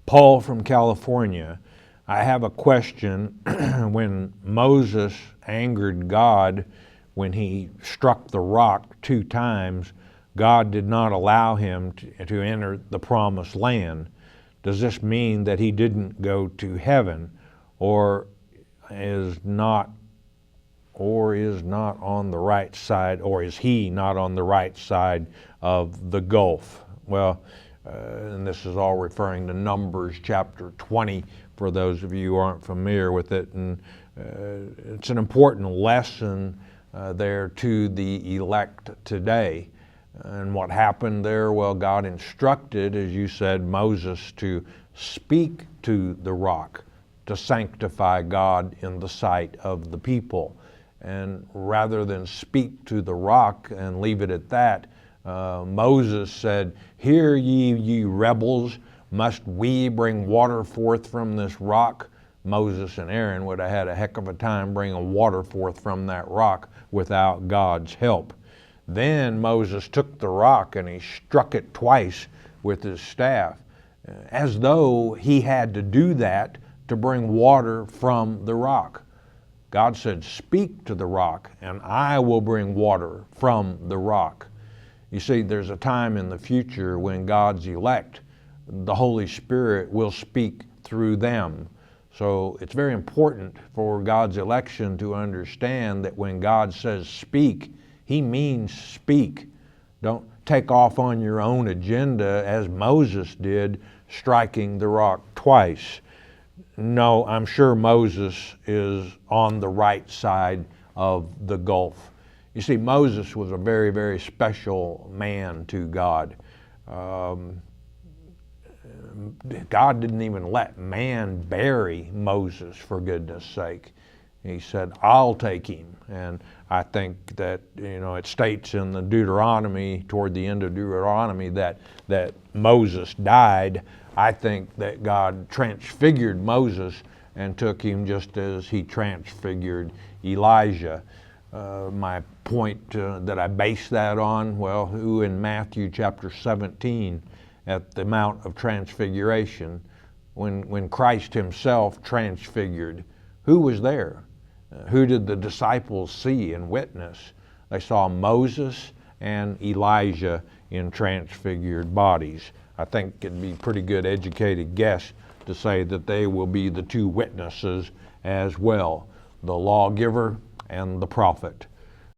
Paul from California. I have a question. When Moses angered God when he struck the rock 2 times, God did not allow him to enter the promised land. Does this mean that he didn't go to heaven, or is not on the right side, or is he not on the right side of the gulf? Well, and this is all referring to Numbers chapter 20, for those of you who aren't familiar with it. And it's an important lesson there to the elect today. And what happened there? Well, God instructed, as you said, Moses to speak to the rock, to sanctify God in the sight of the people. And rather than speak to the rock and leave it at that, Moses said, "Hear ye rebels, must we bring water forth from this rock?" Moses and Aaron would have had a heck of a time bringing water forth from that rock without God's help. Then Moses took the rock and he struck it twice with his staff, as though he had to do that to bring water from the rock. God said, "Speak to the rock, and I will bring water from the rock." You see, there's a time in the future when God's elect, the Holy Spirit, will speak through them. So it's very important for God's election to understand that when God says speak, he means speak. Don't take off on your own agenda as Moses did, striking the rock twice. No, I'm sure Moses is on the right side of the gulf. You see, Moses was a very, very special man to God. God didn't even let man bury Moses, for goodness sake. He said, "I'll take him." And I think that, it states in the Deuteronomy, toward the end of Deuteronomy, that Moses died. I think that God transfigured Moses and took him just as he transfigured Elijah. My point that I base that on, well, who in Matthew chapter 17 at the Mount of Transfiguration, when Christ himself transfigured, who was there? Who did the disciples see and witness? They saw Moses and Elijah in transfigured bodies. I think it'd be a pretty good educated guess to say that they will be the 2 witnesses as well, the lawgiver and the prophet.